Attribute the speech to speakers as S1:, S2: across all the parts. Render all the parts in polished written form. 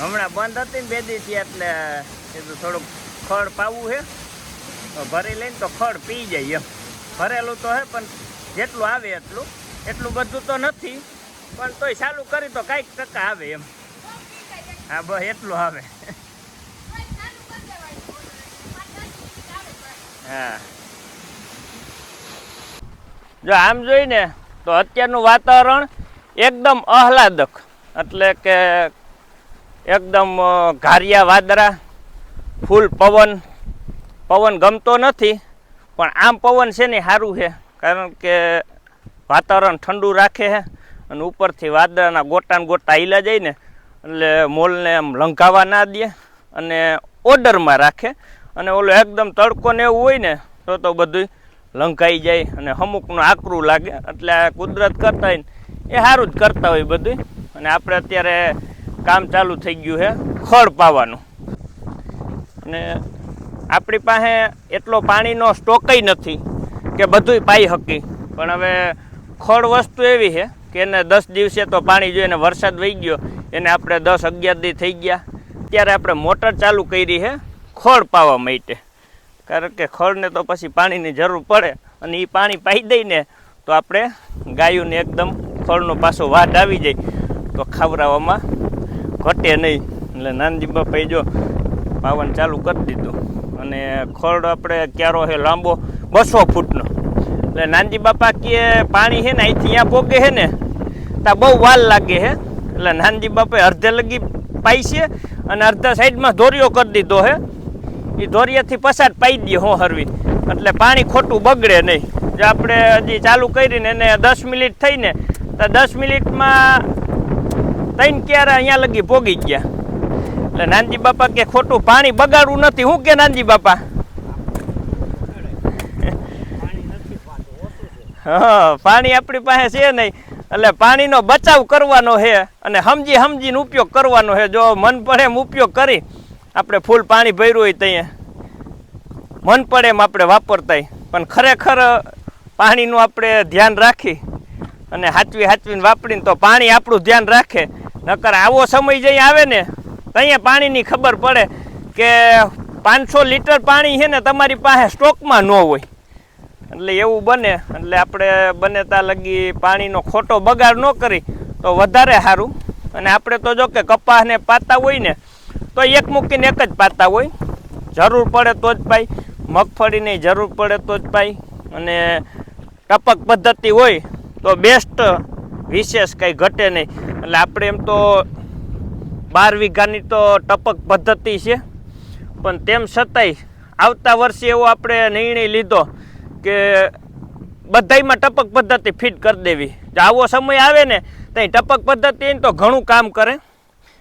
S1: હમણાં બંધ હતી ને 2 દી એટલે કીધું થોડુંક ખડ પાવું છે તો ભરી લઈને તો ખડ પી જાય એમ. ભરેલું તો હે પણ જેટલું આવે એટલું બધું તો નથી, પણ તોય ચાલુ કરી તો કાંઈક ટકા આવે એમ. હા બસ એટલું આવે. હા જો આમ જોઈને તો અત્યારનું વાતાવરણ એકદમ આહલાદક, એટલે કે એકદમ ઘારિયા વાદળા, ફૂલ પવન ગમતો નથી, પણ આમ પવન છે ને સારું છે, કારણ કે વાતાવરણ ઠંડુ રાખે છે અને ઉપરથી વાદળાના ગોટા હાલ્યા જાય ને એટલે મોલને આમ લંઘાવા ના દે અને ઓર્ડરમાં રાખે. અને ઓલો એકદમ તડકો ને એવું હોય ને તો બધું લંઘાઈ જાય અને અમુકનું આકરું લાગે. એટલે કુદરત કરતા હોય ને એ સારું જ કરતા હોય બધું. અને આપણે અત્યારે કામ ચાલુ થઈ ગયું છે ખડ પાવાનું, અને આપણી પાસે એટલો પાણીનો સ્ટોકય નથી કે બધુંય પાઈ શકી. પણ હવે ખડ વસ્તુ એવી છે કે એને 10 દિવસે તો પાણી જોઈએ, ને વરસાદ વહી ગયો એને આપણે 10-11 દી થઈ ગયા. ત્યારે આપણે મોટર ચાલુ કરી છે ખડ પાવા માટે, કારણ કે ખડને તો પછી પાણીની જરૂર પડે, અને એ પાણી પાઈ દઈને તો આપણે ગાયોને એકદમ ખડનો પાછો વાઢ આવી જાય તો ખવડાવવામાં ઘટે નહીં. એટલે નાનજી બાપાએ જો પાવાનું ચાલુ કરી દીધું, અને ખડ આપણે ક્યારો છે લાંબો 200 ફૂટનો. એટલે નાનજી બાપા કે પાણી છે ને અહીંથી અહીંયા પોગે છે ને ત્યાં બહુ વાર લાગે છે. એટલે નાનજી બાપાએ અડધે લગી પાઈ છે અને અડધા સાઈડમાં ધોરિયો કરી દીધો છે. એ ધોરિયાથી પસાર પાઈ દઈએ હું હરવી, એટલે પાણી ખોટું બગડે નહીં. જો આપણે હજી ચાલુ કરીને એને 10 મિનિટ થઈને તો 10 મિનિટમાં 3 ક્યારે અહીંયા લગી પોગી ગયા. એટલે નાનજી બાપા કે ખોટું પાણી બગાડવું નથી. શું કે નાનજી બાપા? હા, પાણી આપણી પાસે છે નહીં, એટલે પાણીનો બચાવ કરવાનો છે અને સમજીને ઉપયોગ કરવાનો છે. જો મન પડે એમ ઉપયોગ કરી આપણે ફૂલ પાણી ભર્યું હોય ત્યાં મન પડે એમ આપણે વાપરતા, પણ ખરેખર પાણીનું આપણે ધ્યાન રાખી અને હાચવીને વાપરીને તો પાણી આપણું ધ્યાન રાખે. નકર આવો સમય જઈ આવે ને ત્યાં પાણીની ખબર પડે કે 500 લીટર પાણી છે ને તમારી પાસે સ્ટોકમાં ન હોય. એટલે એવું બને. એટલે આપણે બને ત્યાં લગી પાણીનો ખોટો બગાડ ન કરી તો વધારે સારું. અને આપણે તો જો કે કપાસને પાતા હોય ને તો એક મૂકીને એક જ પાતા હોય, જરૂર પડે તો જ પાય. મગફળીની જરૂર પડે તો જ પાય. અને ટપક પદ્ધતિ હોય તો બેસ્ટ, વિશેષ કંઈ ઘટે નહીં. એટલે આપણે એમ તો 12 વીઘાની તો ટપક પદ્ધતિ છે, પણ તેમ છતાંય આવતા વર્ષે એવો આપણે નિર્ણય લીધો કે બધાયમાં ટપક પદ્ધતિ ફિટ કરી દેવી. જો આવો સમય આવે ને ત્યાં ટપક પદ્ધતિ તો ઘણું કામ કરે.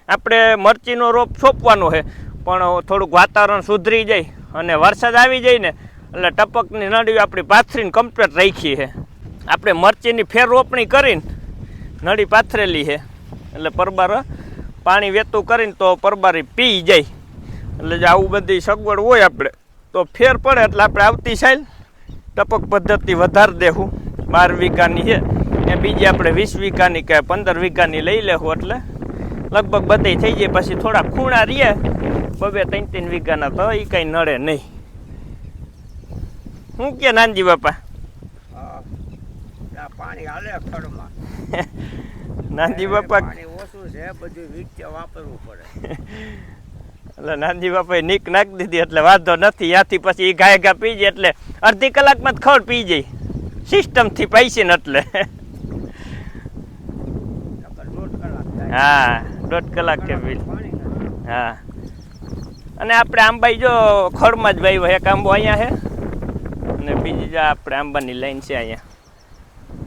S1: આપણે મરચીનો રોપ છોપવાનો છે, પણ થોડુંક વાતાવરણ સુધરી જાય અને વરસાદ આવી જાય ને એટલે ટપકની નળી આપણી પાથરીને કમ્પ્લીટ રાખી છે. આપણે મરચીની ફેર રોપણી કરીને નળી પાથરેલી છે, એટલે પરબાર પાણી વેતું કરીને તો પરબારી પી જાય. એટલે જો આવું બધી સગવડ હોય આપણે તો ફેર પડે. એટલે આપણે આવતી સાલ ટપક પદ્ધતિ વધારી દેવું. 12 વીઘાની છે એ બીજી આપણે 20 વીઘાની કે 15 વીઘાની લઈ લેવું, એટલે લગભગ બધી થઈ જાય. પછી થોડા ખૂણા રહીએ 2-3 વીઘાના તો એ કાંઈ નડે નહીં. શું કે નાનજી બાપા?
S2: પાણી હાલે ખડમાં.
S1: નાનજી બાપા
S2: પાણી ઓછું છે, બધું વીજે વાપરવું પડે.
S1: એટલે નાનજી બાપાએ નીક નાખી દીધી એટલે વાંધો નથી. ત્યાંથી પછી એ ઘા પી જાય એટલે અડધી કલાકમાં જ ખડ પી જાય સિસ્ટમથી પૈસે ને. એટલે હા 1.5 કલાક કે પી. હા, અને આપણે આંબાઈ જો ખડમાં જ વાવ્યો. એક આંબો અહીંયા છે અને બીજી જો આપણે આંબાની લાઈન છે અહીંયા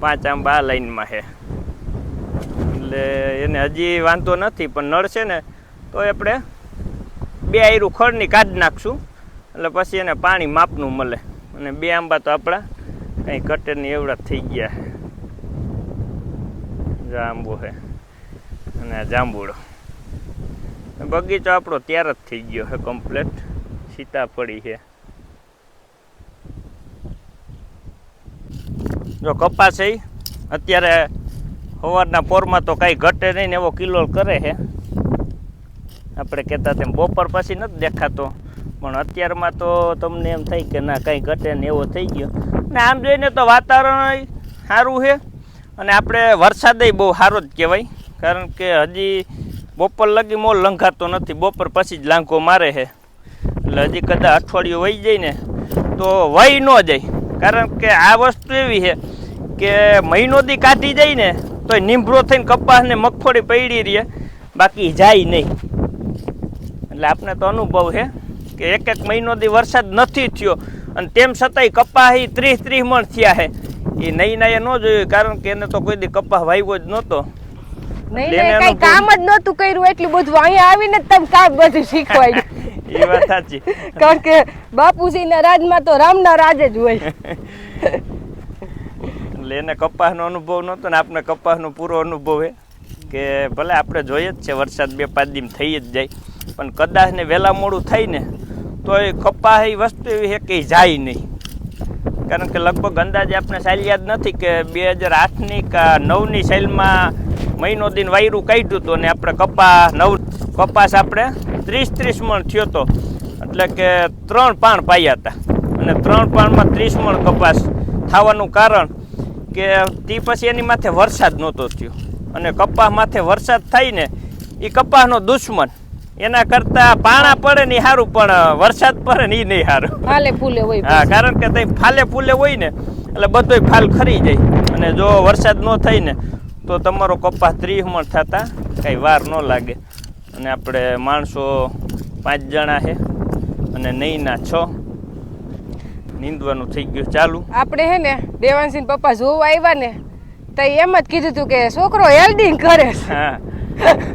S1: 5 આંબા આ લાઈનમાં છે. એટલે એને હજી વાંધો નથી, પણ નડશે ને તો આપણે 2 આયરું ખડની કાઢી નાખશું. એટલે પછી એને પાણી માપનું મળે. અને 2 આંબા તો આપણા કંઈ ઘટે નહીં એવડા થઈ ગયા. જાંબુ છે અને આ જાંબુડો. બગીચો આપણો તૈયાર જ થઈ ગયો છે કમ્પ્લીટ. સીતાફળી છે. જો કપાસ છે અત્યારે સવારના પોરમાં તો કાંઈ ઘટે નહીં ને એવો કિલોલ કરે છે. આપણે કહેતા તેમ બપોર પછી નથી દેખાતો, પણ અત્યારમાં તો તમને એમ થાય કે ના કંઈ ઘટે ને એવો થઈ ગયો. ને આમ જોઈને તો વાતાવરણ સારું છે, અને આપણે વરસાદય બહુ સારો જ કહેવાય, કારણ કે હજી બપોર લગી મોલ લંઘાતો નથી, બપોર પછી જ લાંઘો મારે છે. એટલે હજી કદાચ અઠવાડિયું વહી જાય ને તો વહી ન જાય, કારણ કે આ વસ્તુ એવી છે કે મહિનો દી કાઢી જાય ને તો નીંભરો થઈને કપાસ ને મગફળી પડી રહે, બાકી જાય નહીં. એટલે આપણે તો અનુભવ છે કે એક મહિનો દી વરસાદ નથી થયો, અને તેમ છતાંય કપાસ 30 મણ થયા છે. એ નહીં ના એ ન જોયું, કારણ કે એને તો કોઈ દી કપાસ વાવ્યો જ નહોતો.
S3: કઈ કામ જ નહોતું કર્યું, એટલું બધું અહીંયા આવીને તમે કામ બધું શીખવાય.
S1: એ વાત સાચી,
S3: કારણ કે બાપુજીના રાજમાં તો રામના રાજ જ હોય.
S1: એટલે એને કપાસનો અનુભવ નહોતો ને આપણે કપાસનો પૂરો અનુભવ છે કે ભલે આપણે જોઈએ જ છે વરસાદ 2-5 દિન થઈ જ જાય, પણ કદાચ ને વહેલા મોડું થાય ને તો એ કપાસ એ વસ્તુ એવી છે કે જાય નહીં. કારણ કે લગભગ અંદાજે આપણે સાલ યાદ નથી કે 2008ની કે 9ની સાલમાં મહિનો દિન વાયરું કાઢ્યું હતું, અને આપણે કપાસ આપણે 30 મણ થયો હતો, એટલે કે 3 પાણ પાયા હતા, અને 3 પાણમાં 30 મણ કપાસ થવાનું કારણ કે તે પછી એની માથે વરસાદ નહોતો થયો, અને કપાસ માથે વરસાદ થાય ને એ કપાસનો દુશ્મન. એના કરતા પાણા પડે ને સારું, પણ વરસાદ પડે ને એ નહીં સારું.
S3: ફાલે ફૂલે હોય.
S1: હા, કારણ કે તે ફાલે ફૂલે હોય ને એટલે બધોય ફાલ ખરી જાય, અને જો વરસાદ ન થાય ને તો તમારો કપાસ 30 મણ થતા કંઈ વાર ન લાગે. અને આપણે માણસો 5 જણા છે, અને નહીંના 6. નીંદવાનું થઈ ગયું ચાલુ.
S3: આપણે હે ને દેવાંશી પપ્પા જોવા આવ્યા ને તો એમ જ કીધું તું કે છોકરો હેલ્ડિંગ કરે છે.
S1: હા,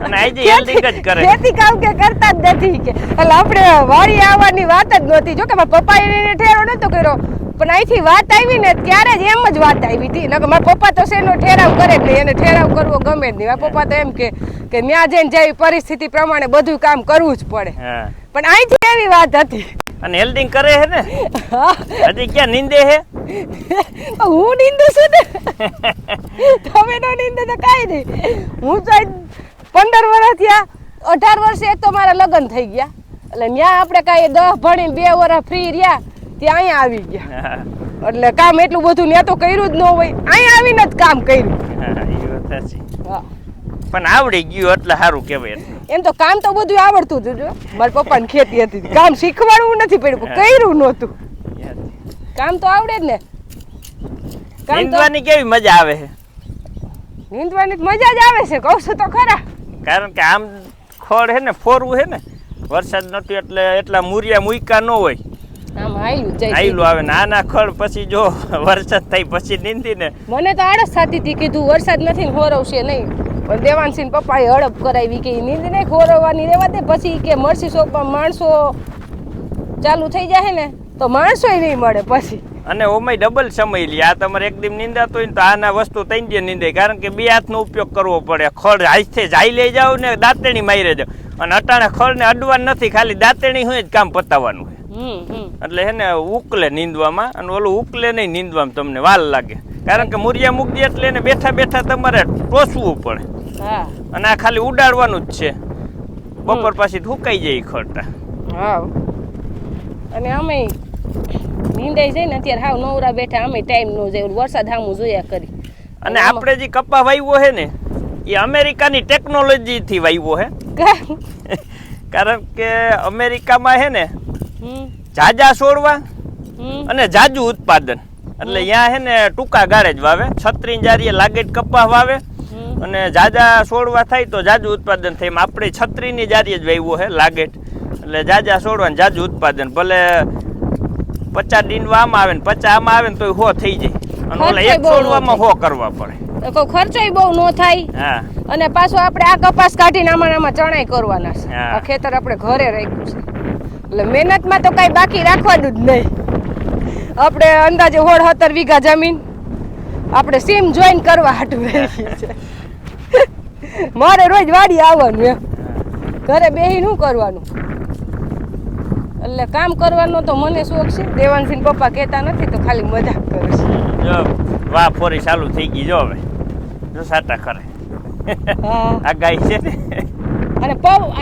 S1: અને આજે હેલ્ડિંગ જ કરે,
S3: ખેતી કામ કે કરતા જ નથી કે. એટલે આપણે વાડી આવવાની વાત જ નહોતી. જો કે મારા પપ્પા એને ઠેરો નતો કર્યો, પણ અહીંથી વાત આવી ને ત્યારે જ એમ જ વાત આવી હતી. નકર મારા પપ્પા તો શેનો ઠેરાવ કરે જ નહીં, એને ઠેરાવ કરવો ગમે જ નહીં. મારા પપ્પા તો એમ કે ત્યાં જઈને જેવી પરિસ્થિતિ પ્રમાણે બધું કામ કરવું જ પડે. પણ અહીંથી એવી વાત હતી.
S1: અને હેલ્ડિંગ કરે છે ને, હજી ક્યાં નીંદે છે?
S3: હું નીંદું છું ને, તમે નો નીંદે તો કાંઈ નહીં. હું તો 15 વર્ષ થયા, 18 વર્ષે તો મારા લગ્ન થઈ ગયા, એટલે ત્યાં આપણે કાંઈ 10 ભણીને 2 વર્ષ ફ્રી રહ્યા, ત્યાં અહીંયા આવી ગયા. એટલે કામ એટલું બધું ત્યાં તો કર્યું જ ન હોય, અહીંયા આવીને જ કામ કર્યું.
S1: પણ આવડી ગયું એટલે સારું કહેવાય.
S3: એમ તો કામ તો બધું આવડતું જ. મારા પપ્પાની ખેતી હતી, કામ શીખવાડવું નથી પડ્યું, કર્યું નહોતું. કામ તો આવડે જ ને.
S1: નીંદવાની કેવી મજા આવે છે?
S3: નીંદવાની મજા જ આવે છે, કહું છું તો ખરા.
S1: કારણ કે આમ ખડ છે ને ફોરવું છે ને, વરસાદ નથી એટલે એટલા મૂરિયા મૂક્યા ન હોય,
S3: આમ હાયલું જાય,
S1: હાયલું આવે ને. આના ખડ પછી જો વરસાદ થાય પછી નીંદી ને
S3: મને તો આળસ થતી હતી, કીધું વરસાદ નથી ને ખોરવશે નહીં. પણ દેવાંશી પપ્પાએ હડપ કરાવી કે નીંદ નહીં ખોરવવાની રહેવા દે, પછી કે મરસી શોપમાં માણસો ચાલુ થઈ જાય ને તો માણસોય નહીં મળે પછી.
S1: અને ઓમાંય ડબલ સમય લે. આ તમારે એક દી નીંદાતો હોય ને તો આના વસ્તુ 3 દી નીંદાય, કારણ કે 2 હાથનો ઉપયોગ કરવો પડે. ખડ હાથે જાય લઈ જાવ ને દાંતેણી મારી જાવ, અને અટાણે ખડ ને અડવાનું નથી, ખાલી દાંતેણી હોય જ કામ પતાવવાનું હોય. એટલે છે ને ઉકલે નીંદવામાં, અને ઓલું ઉકલે નહીં નીંદવામાં તમને વાર લાગે, કારણ કે મૂરિયા મૂકી એટલે એને બેઠા બેઠા તમારે ટોસવું પડે. અને આ ખાલી ઉડાડવાનું જ છે, બપોર પછી સુકાઈ જાય ખડતા.
S3: હા, અને અમે નીંદાઈ જાય ને અત્યારે હાવ નવરા બેઠા, અમે ટાઈમ નો જાય, વરસાદ હામું જોયા કરી.
S1: અને આપણે જે કપા વાવ્યો છે ને એ અમેરિકાની ટેકનોલોજી થી વાવ્યો છે. કારણ કે અમેરિકામાં છે ને જાજા છોડવા અને જાજુ ઉત્પાદન, એટલે ત્યાં છે ને ટૂંકા ગાળે જ વાવે, 36 જારીએ લાગેટ કપાસ વાવે, અને જાજા છોડવા થાય તો જાજુ ઉત્પાદન થાય. એમ આપણે 36ની જારીએ જ વાવ્યો છે લાગેટ, એટલે જાજા છોડવા ને જાજુ ઉત્પાદન. ભલે 50 ડીંડવા આમાં આવે ને 50 આમાં આવે ને તો 100 થઈ જાય, અને ઓલા એક છોડવામાં 100 કરવા પડે.
S3: તો ખર્ચોય બહુ ન થાય.
S1: હા,
S3: અને પાછો આપણે આ કપાસ કાઢીને આમાં ચણાઈ કરવાના છે. આ ખેતર આપણે ઘરે રાખ્યું છે, એટલે મહેનતમાં તો કઈ બાકી રાખવાનું જ નહીં. આપણે અંદાજે 17 વીઘા જમીન આપણે સીમ જોઈન કરવા હાટું રાખી છે. મારે રોજ વાડી આવવાનું, એમ ઘરે બેહીને શું કરવાનું. એટલે કામ કરવાનો તો મને શોખ છે. દેવાંશી પપ્પા કહેતા નથી તો ખાલી મજાક કરે છે.
S1: જો વાહ ફોરી ચાલુ થઈ ગઈ, જો હવે જો સાટા કરે. આ ગાય છે ને
S3: અને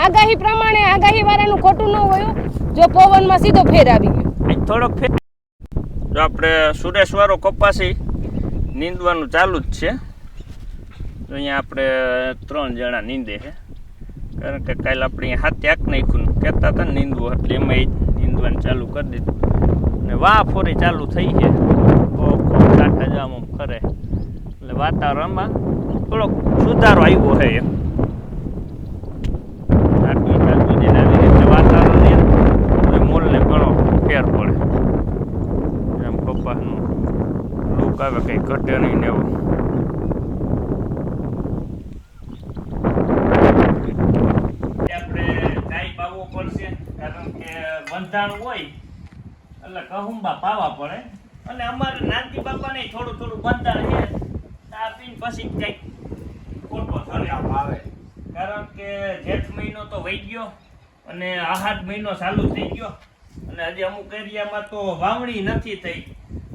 S3: આગાહી પ્રમાણે આગાહી વાળાનું ખોટું ન હોય જો પવનમાં સીધો ફેર આવી ગયો
S1: થોડોક ફેર જો આપણે સુરેશ વાળો કપાસી નીંદવાનું ચાલુ જ છે તો અહીંયા આપણે 3 જણા નીંદે છે કારણ કે કાલે આપણે અહીંયા હાથે આંક નાખ્યું કહેતા હતા ને નીંદવું એટલે એમાં નીંદવાનું ચાલુ કરી દીધું ને વાહ ફોરી ચાલુ થઈ છે કાંઠા જામ કરે એટલે વાતાવરણમાં થોડોક સુધારો આવ્યો છે એમ આટલું આવી રીતે વાતાવરણ મૂળને ઘણો ફેર પડે એમ કપાસનું લુક આવે કંઈ ઘટે નહીં ને એવું પડશે કારણ કે બંધાણું હોય એટલે કહુંબા પાવા પડે અને અમારે નાનજી બાપાને થોડું બંધાણ છે આ પીને પછી કંઈક ખોટો આવે કારણ કે જેઠ મહિનો તો વહી ગયો અને આહાર મહિનો ચાલુ થઈ ગયો અને હજી અમુક એરિયામાં તો વાવણી નથી થઈ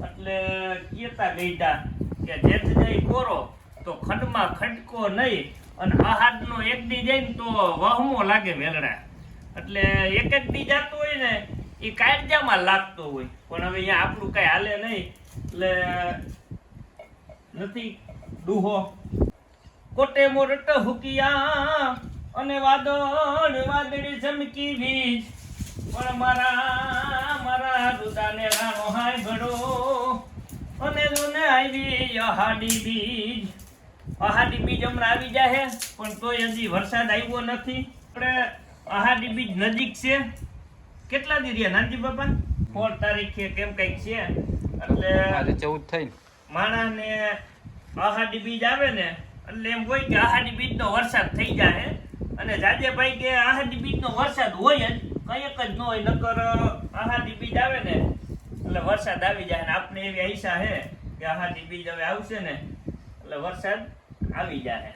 S1: એટલે કહેતા ગઈડા કે જેઠ જાય કોરો તો ખંડમાં ખંડકો નહીં અને આહારનો એક દી જાય ને તો વહમો લાગે વેલડા એટલે એક દી જતું હોય ને એ કાયદામાં લાગતો હોય પણ હવે અહીંયા આપણું કઈ હાલે નહીં એટલે નથી ડૂહો કોટે મોરટ હુકિયા અને વાદળી ચમકી વીજ પણ મારા દુદાને રાણો હાય ઘડો અને દુને આવી અહાડી બીજ હમણાં આવી જાય પણ તોય હજી વરસાદ આવ્યો નથી આપણે આહાડી બીજ નજીક છે કેટલા દી રહ્યા નાનજી બાપા 4 તારીખે કેમ કઈક છે એટલે
S4: આજે 14 થઈ
S1: માણાને આહાડી બીજ આવે ને એટલે એમ હોય કે આહાડી બીજનો વરસાદ થઈ જાય અને જાજેભાઈ કે આહાડી બીજનો વરસાદ હોય જ કંઈક જ ન હોય નકર આહાડી બીજ આવે ને એટલે વરસાદ આવી જાય ને આપણે એવી આશા છે કે આહાડી બીજ હવે આવશે ને એટલે વરસાદ આવી જાય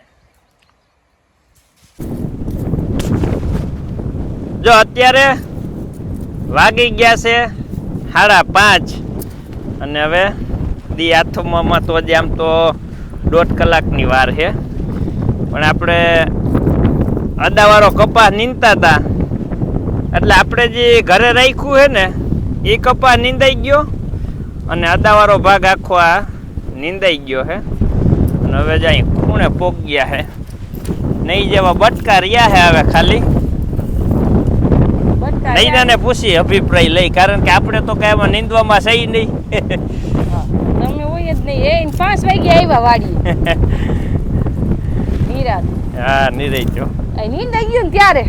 S1: જો અત્યારે વાગી ગયા છે 5:30 અને હવે દી આથમવામાં તો હજી આમ તો 1.5 કલાકની વાર છે પણ આપણે અદાવાળો કપાસ નીંદતા હતા એટલે આપણે જે ઘરે રાખ્યું છે ને એ કપાસ નીંદાઈ ગયો અને અદાવાળો ભાગ આખો આ નીંદાઈ ગયો છે અને હવે જાય ખૂણે પોગ ગયા છે નહીં જેવા બટકા રહ્યા છે હવે ખાલી નૈનાને પૂછી અભિપ્રાય લઈ કારણ કે આપણે તો કઈ એમાં નીંદવામાં સહી નહીં
S3: તમે હોય જ નહીં એ 5 વાગે આવ્યા વાડી નિરાત
S1: હા નિરાઈ જો
S3: આ નીંદાઈ ગયું ને ત્યારે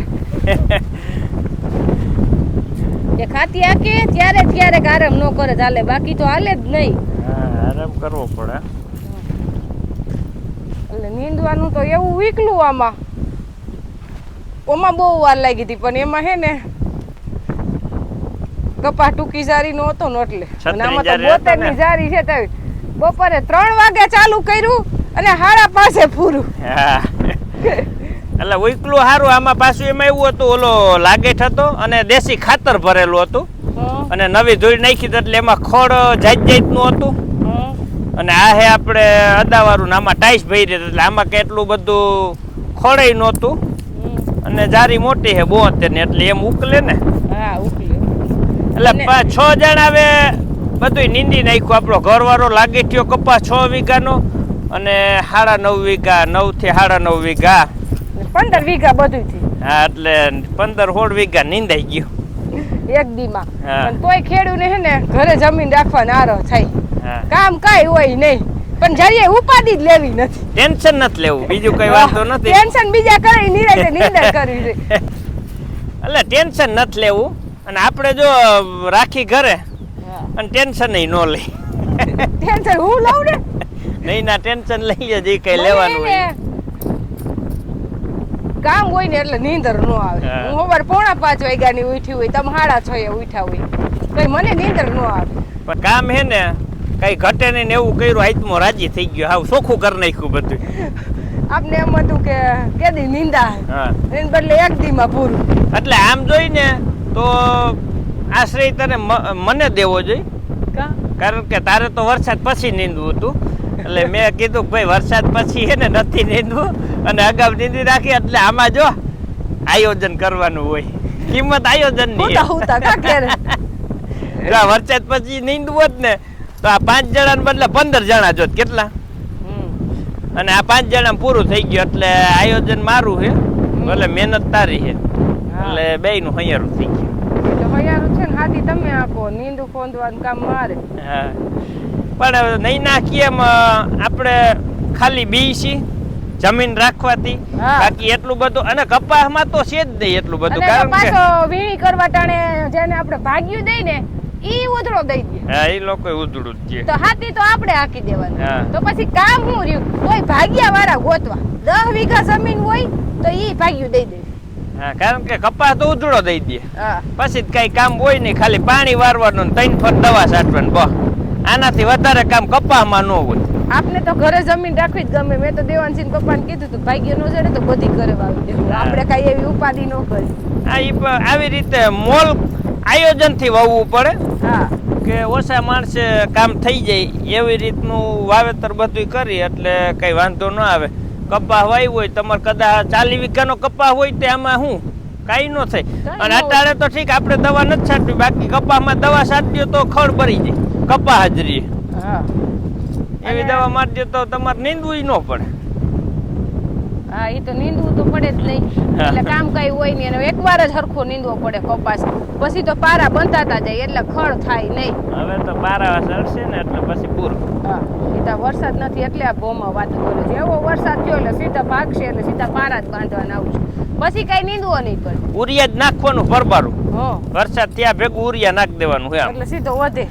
S3: એ ખાતી આકે ત્યારે આરામ ન કરે ચાલે બાકી તો હાલે જ નહીં
S1: હા આરામ કરવો પડે
S3: એટલે નીંદવાનું તો એવું વીકલું આમાં બહુ વાર લાગી હતી પણ એમાં હે ને કપા ટૂંકી જારી નો હતો ને એટલે અને આમાં તો 72 ની જારી છે તો બપોરે 3 વાગે ચાલુ કર્યું અને 5:30 પૂરું
S1: હા એટલે ઉકલું સારું આમાં પાછું એમાં એવું હતું ઓલો લાગેઠ હતો અને દેશી ખાતર ભરેલું હતું અને નવી ધૂળ નાખી એટલે એમાં ખોડ જાતનું હતું અને આ હે આપણે અદાવાળું ને આમાં ટાઈસ ભરી એટલે આમાં કેટલું બધું ખોડાઈ નહોતું અને જારી મોટી હે 72 ને એટલે એમ ઉકલે ને
S3: હા ઉકલે
S1: એટલે 6 જણા હવે બધું નીંદી નાખ્યું આપણો ઘરવાળો લાગી થયો કપાસ 6 વીઘાનો અને 9.5 વીઘા 9 થી 9.5 વીઘા
S3: 15 વીઘા બધું થી
S1: હા એટલે 15-16 વીઘા નીંદાઈ ગયું
S3: એક દીમાં પણ તોય ખેડૂને હે ને ઘરે જમીન રાખવાનો આરો થાય કામ કાઈ હોય નહીં પણ જરીએ ઉપાધિ જ લેવી નથી
S1: ટેન્શન નથી લેવું બીજું કઈ વાંધો નથી
S3: ટેન્શન બીજા કરે નિરાતે નિંદા કરવી છે
S1: એટલે ટેન્શન નથી લેવું અને આપણે જો રાખી ઘરે અને ટેન્શન ન લે
S3: ટેન્શન હું લઉં ને
S1: નહીં ના ટેન્શન લઈએ જે કઈ લેવાનું હોય
S3: કામ હોય ને એટલે નીંદર ન આવે હું સવાર 4:45 વાગ્યાની ઉઠી હોય તમે 6:30 ઉઠ્યા હોય તો મને નીંદર ન આવે
S1: પણ કામ હે ને કઈ ઘટે નહીં ને એવું કર્યું આત્મો રાજી થઈ ગયો હાવ ચોખ્ખું કરી નાખ્યું બધું
S3: આપને એમ હતું કે કેદી નીંદા એને બદલે એક દીમાં પૂરું
S1: એટલે આમ જોઈને તો આશ્રય તને મને દેવો જોઈએ કારણ કે તારે તો વરસાદ પછી નીંદવું હતું એટલે મેં કીધું કે ભાઈ વરસાદ પછી હે ને નથી નીંદવું અને અગાઉ નીંદી રાખી એટલે આમાં જો આયોજન કરવાનું હોય. કિંમત આયોજન ની.
S3: હુતા કા કેરે
S1: વરસાદ પછી નીંદવું હોત ને તો આ 5 જણા બદલે 15 જણા જોત કેટલા. અને આ 5 જણા પૂરું થઈ ગયું એટલે આયોજન મારું છે, એટલે મહેનત તારી છે, એટલે બેયનું હૈયારું થઈ ગયું.
S3: તો હૈયારું છે ને હાથી તમે આપો, નીંદુ ખોંદવાનું કામ મારે.
S1: હા પણ નહીં નાખીએ એમ આપણે ખાલી બીસી જમીન રાખવાથી બાકી એટલું બધું, અને કપાસમાં તો છે જ નહીં એટલું બધું, કારણ કે
S3: પાછો વીણી કરવા ટાણે જેને આપણે ભાગ્યું દઈ ને ઈ ઉધડો દઈ દે.
S1: હા ઈ લોકો ઉધડું જ છે,
S3: તો હાથી તો આપણે હાકી દેવાનું. તો પછી કામ હું રહ્યું, કોઈ ભાગ્યા વાળા ગોતવા. 10 વીઘા જમીન હોય તો ઈ ભાગ્યું દઈ દે.
S1: હા કારણ કે કપાસ તો ઉધડો દઈ દે,
S3: હા
S1: પછી કઈ કામ હોય નહીં, ખાલી પાણી વારવાનું 3 ફર દવા છાંટવાનું બસ. આનાથી વધારે કામ કપાસમાં ન હોય.
S3: આપને તો ઘરે જમીન રાખવી જ ગમે. મેં તો દેવાનસિંહ પપ્પાને કીધું તું ભાગ્ય નો જડે તો બધી ઘરે વાવી દેવું, આપણે કઈ એવી ઉપાધિ ન કરી.
S1: હા ઈ આવી રીતે મોલ આયોજન થી વાવવું પડે.
S3: હા
S1: કે ઓછા માણસે કામ થઈ જાય એવી રીતનું વાવેતર બધું કરી એટલે કઈ વાંધો ન આવે. કપાસ વાવી હોય તમારે કદાચ 40 વીઘાનો કપાસ હોય તો આમાં શું કઈ ન થાય. અને અત્યારે તો ઠીક આપણે દવા નથી છાંટવી, બાકી કપાસમાં દવા છાંટીએ તો ખડ ભરી જાય કપાસ હાજરી.
S3: હા
S1: એવી દવા મારી દે તો તમારે નીંદવું ન પડે.
S3: હા એ તો નીંદવું તો પડે જ નહીં, એટલે કામ કઈ હોય નહીં. અને એકવાર જ હરખો નીંદવો પડે કપાસ, પછી તો પારા બંધાતા જાય એટલે ખડ થાય નહીં.
S1: હવે તો પારા ચડશે ને એટલે પછી પૂરું.
S3: હા સીધા વરસાદ નથી એટલે આ ભોમાં વાત કરે છે. એવો વરસાદ થયો એટલે સીધા ભાગશે, એટલે સીધા પારા જ બાંધવાના આવશે, પછી કઈ નીંદવો નહીં પડે.
S1: ઉરિયા જ નાખવાનું ભરબારું.
S3: હા
S1: વરસાદ ત્યાં ભેગું ઉરિયા નાખી દેવાનું છે
S3: એટલે સીધો વધે.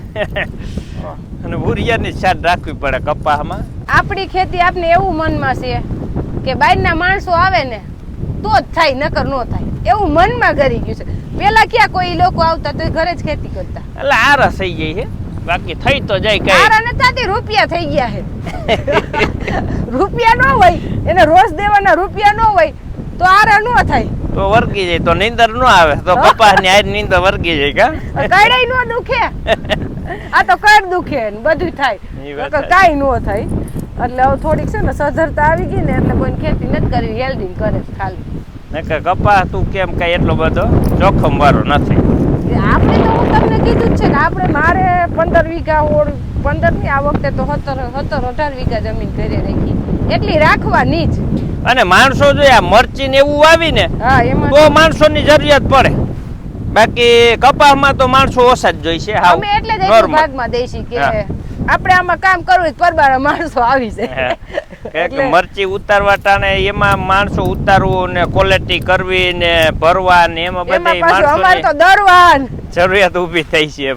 S1: અને ઉરિયાની છાટ રાખવી પડે કપાસમાં.
S3: આપણી ખેતી આપને એવું મનમાં છે કે બહારના માણસો આવે ને તો જ થાય, નકર નો થાય, એવું મનમાં કરી ગયું છે. પેલા ક્યાં કોઈ લોકો આવતા તો ઘરે જ ખેતી કરતા,
S1: એટલે આરસ થઈ જાય છે, બાકી થઈ તો જાય કઈ.
S3: આરા ને તાતી રૂપિયા થઈ ગયા છે. રૂપિયા ન હોય એને રોજ દેવાના, રૂપિયા ન હોય તો આરા ન થાય,
S1: તો વર્ગી જાય, તો નીંદર ન આવે, તો કપાસ ની આજ નીંદર વર્ગી જાય. કા
S3: કડાઈ નો દુખે, આ તો કર દુખે ને બધું થાય, કઈ નો થાય. એટલે હવે થોડીક છે ને સધરતા આવી ગઈ ને એટલે કોઈ ખેતી નથી કરવી, હેલ્ધી કરે ખાલી.
S1: નકર કપાસ તું કેમ કઈ એટલો બધો જોખમ વાળો નથી.
S3: આપણે તો હું તમને કીધું જ છે કે આપણે મારે 15 વીઘા હોળ 15 ની આ વખતે તો 17-18 વીઘા જમીન ઘરે રાખી, એટલી રાખવાની જ.
S1: અને માણસો જો આ મરચી ને એવું વાવી ને તો માણસો ની જરૂરિયાત પડે, બાકી કપાસમાં તો માણસો ઓછા જ જોઈશે.
S3: અમે એટલે જ એક ભાગમાં દેશી કે આપણે આમાં કામ કરવું પરબારા માણસો આવી જાય.
S1: એટલે મરચી ઉતારવા ટાણે એમાં માણસો ઉતારવું ને ક્વોલિટી કરવી ને ભરવા ને એમાં બધી માણસો
S3: અમારે તો દરવાન
S1: જરૂરિયાત ઊભી થઈ છે.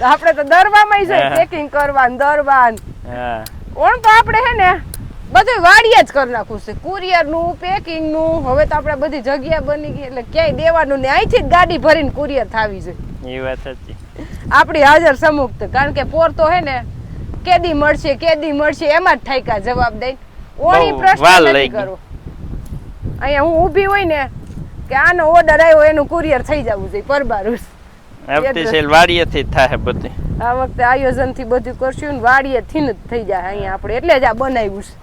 S3: આપણે તો દરવામાં છે, પેકિંગ કરવાનું દરવાન.
S1: હા
S3: ઓણ તો આપણે હે ને બધું વાડીએ જ કરી નાખું છે, કુરિયર નું પેકિંગ નું. હવે તો આપણે બધી જગ્યા બની ગઈ એટલે ક્યાંય દેવાનું ને અહીંથી જ ગાડી ભરીને કુરિયર થાવી છે.
S1: એ વાત સાચી.
S3: આપણી હાજર સમુક્ત, કારણ કે પોર તો હે ને કેદી મળશે એમાં જ ઠાયકા જવાબ દઈ. ઓણી પ્રશ્ન નથી કરવો. અહીંયા હું ઊભી હોય ને કે આનો ઓર્ડર આવ્યો એનું કુરિયર થઈ જવું જોઈએ પરબારું.
S1: વાડીએથી થાય બધું.
S3: આ વખતે આયોજન થી બધું કરશું ને વાડીએ થી જ થઈ જાય અહીંયા આપણે, એટલે જ આ બનાવ્યું છે.